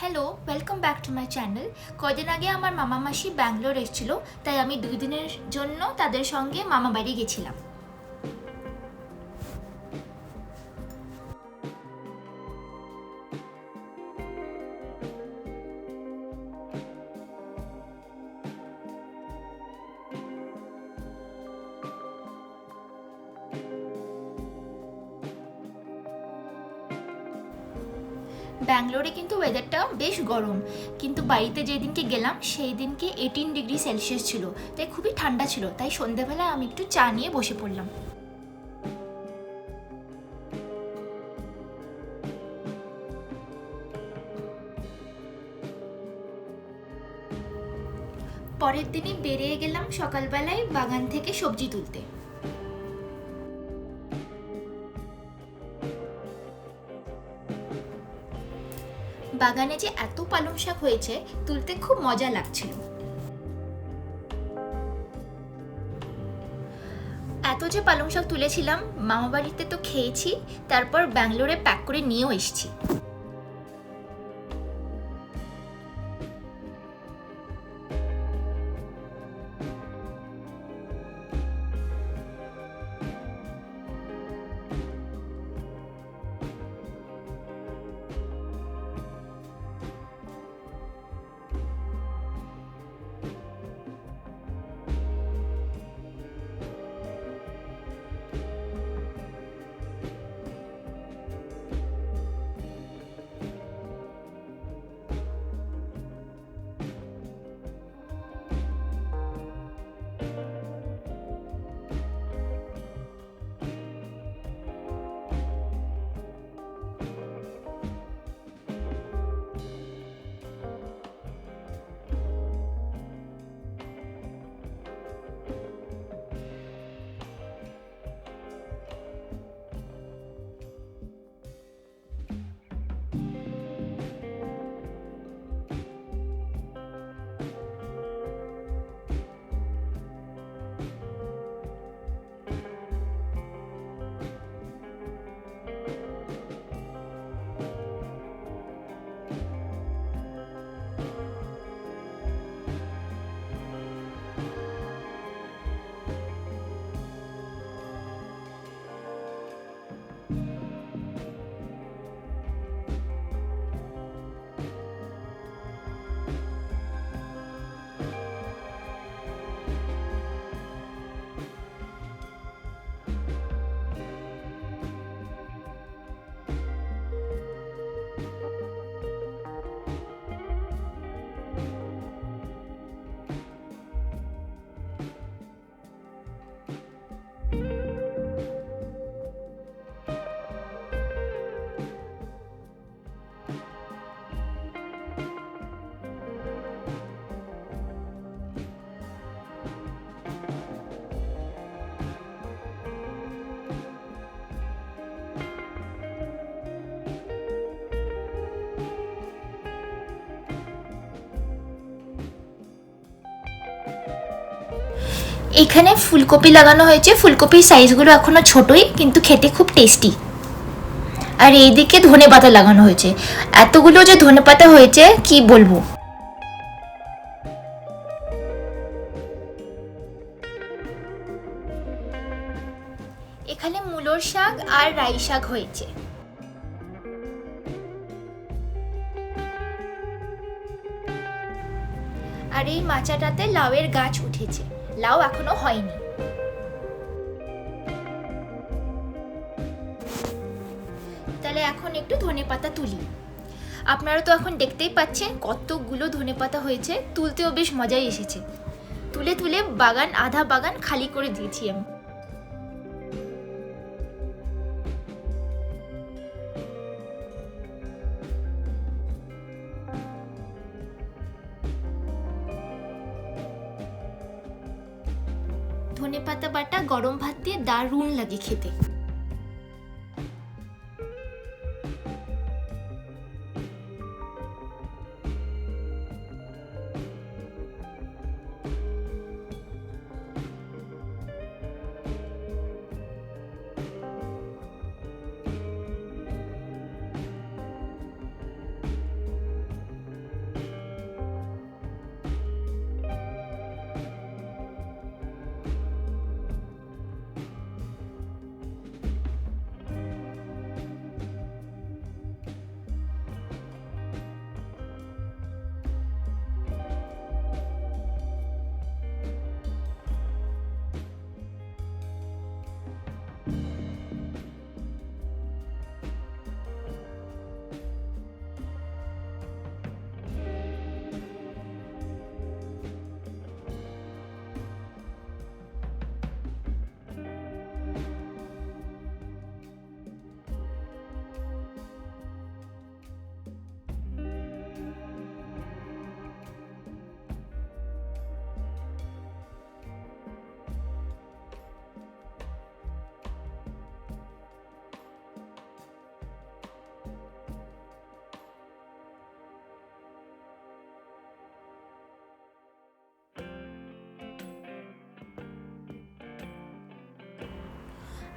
Hello, welcome back to my channel. কদিন আগে আমার মামা মাসি ব্যাঙ্গালোর এসেছিলো, তাই আমি 2 দিনের জন্য তাদের সঙ্গে মামা বাড়ি গেছিলাম। ব্যাঙ্গালোরে কিন্তু ওয়েদারটা বেশ গরম, কিন্তু বাড়িতে যেদিনকে গেলাম সেই দিনকে 18 ডিগ্রি সেলসিয়াস ছিল, তাই খুবই ঠান্ডা ছিল। তাই সন্ধ্যেবেলায় আমি একটু চা নিয়ে বসে পড়লাম। পরের দিনই বেরিয়ে গেলাম সকালবেলায় বাগান থেকে সবজি তুলতে। বাগানে যে এত পালং শাক হয়েছে, তুলতে খুব মজা লাগছিল। এত যে পালং শাক তুলেছিলাম, মামা বাড়িতে তো খেয়েছি, তারপর ব্যাঙ্গালোরে প্যাক করে নিয়েও এসেছি। এখানে ফুলকপি লাগানো হয়েছে। ফুলকপির সাইজগুলো এখনো ছোটই, কিন্তু খেতে খুব টেস্টি। আর এইদিকে ধনেপাতা লাগানো হয়েছে। এতগুলো যে ধনেপাতা হয়েছে কি বলবো। এখানে মূলোর শাক আর রাই শাক হয়েছে। আর এই মাচাটাতে লাউয়ের গাছ উঠেছে, লাউ এখনো হয়নি। তাহলে এখন একটু ধনেপাতা তুলি। আপনারা তো এখন দেখতেই পাচ্ছেন কতগুলো ধনেপাতা হয়েছে, তুলতেও বেশ মজাই এসেছে। তুলে তুলে বাগান, আধা বাগান খালি করে দিয়েছি আমি। ধনেপাতা বাটা গরম ভাত দিয়ে দারুণ লাগে খেতে।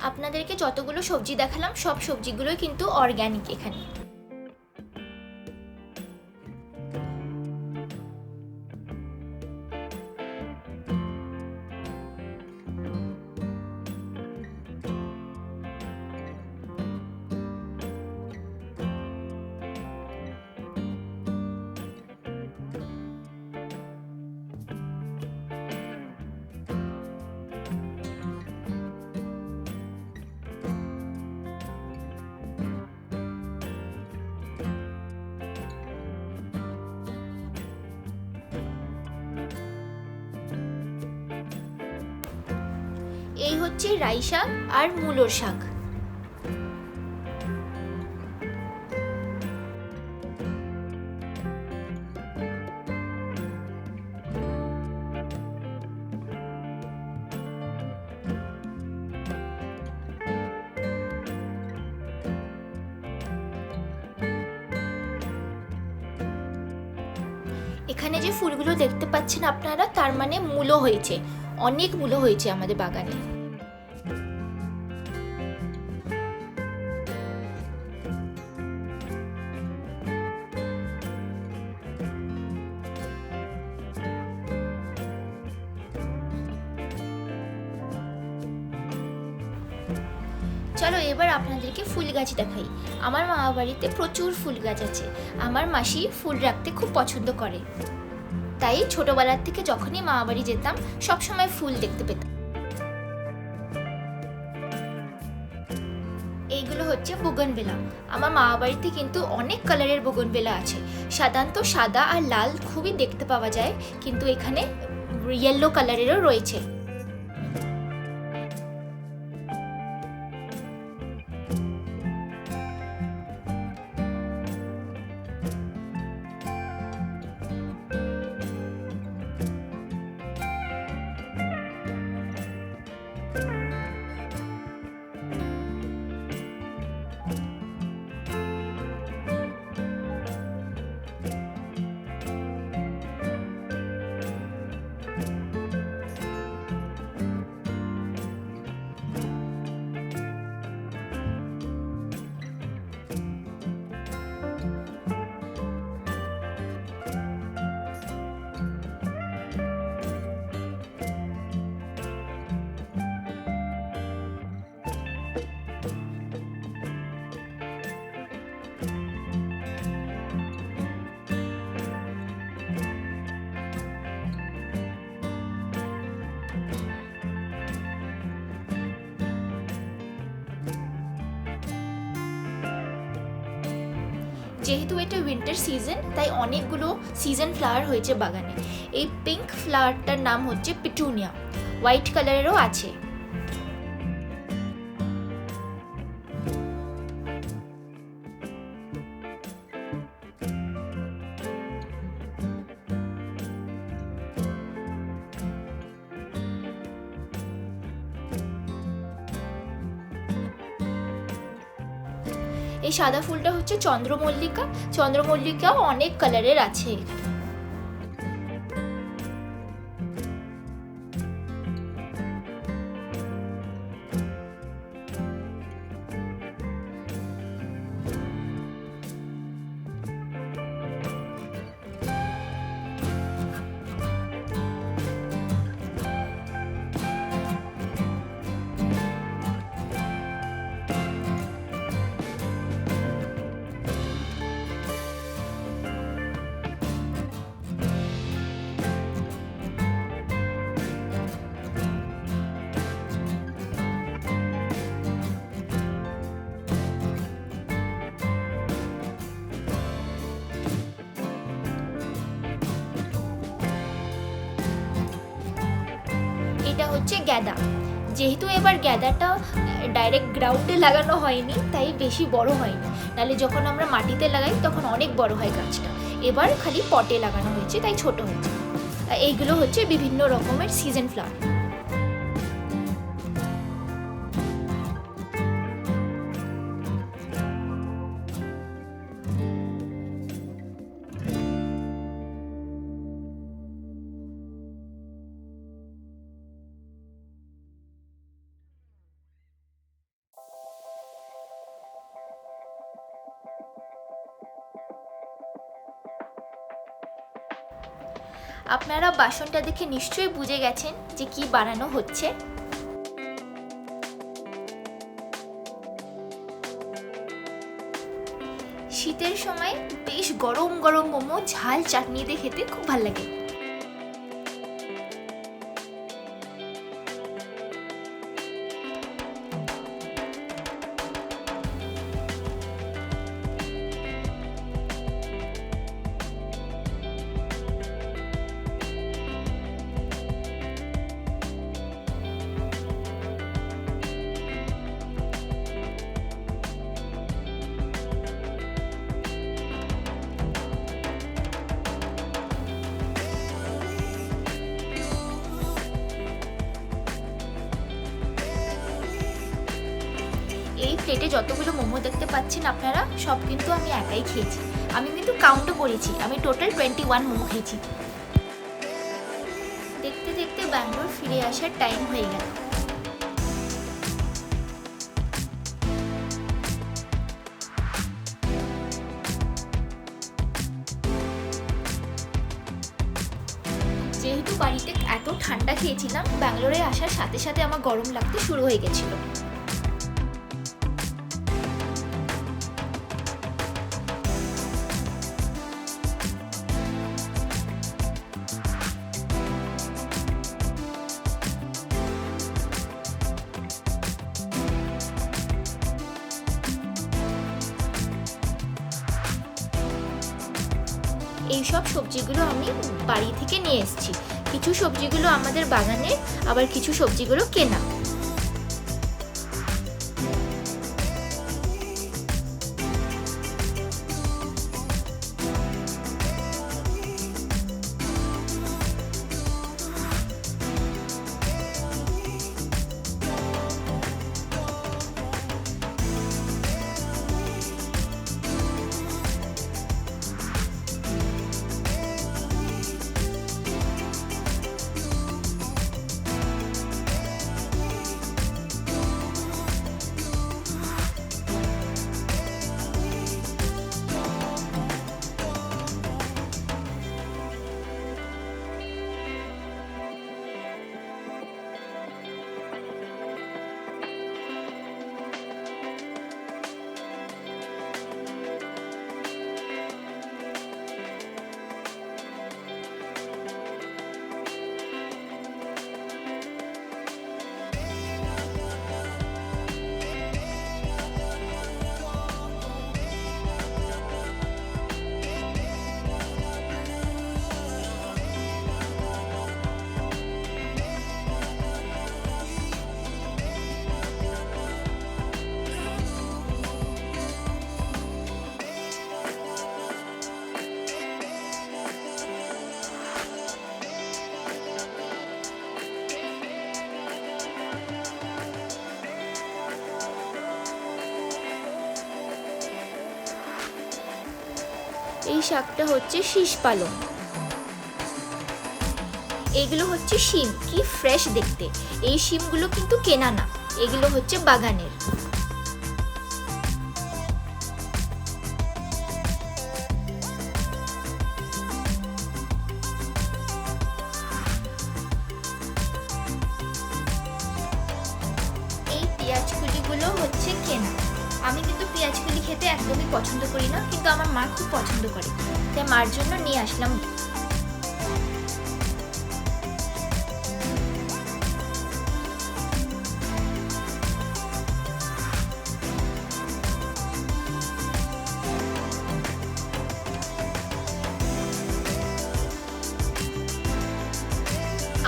আপনাদেরকে যতগুলো সবজি দেখালাম সব সবজিগুলোই কিন্তু অর্গ্যানিক এখানে। এই হচ্ছে রাই শাক আর মূলোর শাক। এখানে যে ফুলগুলো দেখতে পাচ্ছেন আপনারা, তার মানে মূলো হয়েছে, অনেক মূলো হয়েছে আমাদের বাগানে। চলো এবার আপনাদেরকে ফুল গাছ দেখাই। আমার মামা বাড়িতে প্রচুর ফুল গাছ আছে। আমার মাসি ফুল রাখতে খুব পছন্দ করে, তাই ছোটবেলার থেকে যখনই মামা বাড়ি যেতাম সবসময় ফুল দেখতে পেতাম। এইগুলো হচ্ছে বোগনভেলা। আমার মামা বাড়িতে কিন্তু অনেক কালারের বোগনভেলা আছে। সাধারণত সাদা আর লাল খুবই দেখতে পাওয়া যায়, কিন্তু এখানে ইয়েলো কালারেরও রয়েছে। যেহেতু এটা উইন্টার সিজন, তাই অনেকগুলো সিজন ফ্লাওয়ার হয়েছে বাগানে। এই পিঙ্ক ফ্লাওয়ারটার নাম হচ্ছে পিটুনিয়া, হোয়াইট কালারেরও আছে। এই সাদা ফুলটা হচ্ছে চন্দ্রমল্লিকা। চন্দ্রমল্লিকাও অনেক কালারের আছে এখানে। এটা হচ্ছে গ্যাদা। যেহেতু এবার গ্যাদাটা ডাইরেক্ট গ্রাউন্ডে লাগানো হয়নি, তাই বেশি বড় হয়নি, নাহলে যখন আমরা মাটিতে লাগাই তখন অনেক বড় হয় গাছটা। এবার খালি পটে লাগানো হয়েছে, তাই ছোট হয়েছে। এইগুলো হচ্ছে বিভিন্ন রকমের সিজন ফ্লাওয়ার। আপনারা বাসনটা দেখে নিশ্চয়ই বুঝে গেছেন যে কি বানানো হচ্ছে। শীতের সময় বেশ গরম গরম মোমো ঝাল চাটনি দিয়ে খেতে খুব ভালো লাগে। এই প্লেটে যতগুলো মোমো দেখতে পাচ্ছেন আপনারা, সব কিন্তু আমি একাই খেয়েছি। আমি কিন্তু কাউন্টও করেছি, আমি টোটাল 21 মোমো খেয়েছি। দেখতে দেখতে ব্যাঙ্গালোর ফিরে আসার টাইম হয়ে গেল। যেহেতু বাড়িতে এত ঠান্ডা খেয়েছিলাম, ব্যাঙ্গালোরে আসার সাথে সাথে আমার গরম লাগতে শুরু হয়ে গেছিল। এইসব সবজিগুলো আমি বাড়ি থেকে নিয়ে এসেছি। কিছু সবজিগুলো আমাদের বাগানের, আবার কিছু সবজিগুলো কেনা। এই শাকটা হচ্ছে শীষ পালং। এগুলো হচ্ছে শিম, কি ফ্রেশ দেখতে। এই শিমগুলো কিন্তু কেনা না, এগুলো হচ্ছে বাগানের। এই পেঁয়াজ কুলিগুলো হচ্ছে কেনা। আমি কিন্তু পেঁয়াজ কুলি খেতে একদমই পছন্দ করি না, কিন্তু আমার মা খুব পছন্দ করে, তাই মার জন্য নিয়ে আসলাম।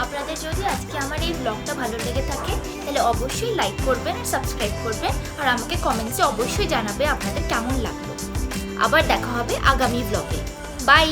আপনাদের যদি আজকে আমার এই ব্লগটা ভালো লেগে থাকে তাহলে অবশ্যই লাইক করবেন আর সাবস্ক্রাইব করবেন, আর আমাকে কমেন্টসে অবশ্যই জানাবে আপনাদের কেমন লাগলো। আবার দেখা হবে আগামী ব্লগে। বাই।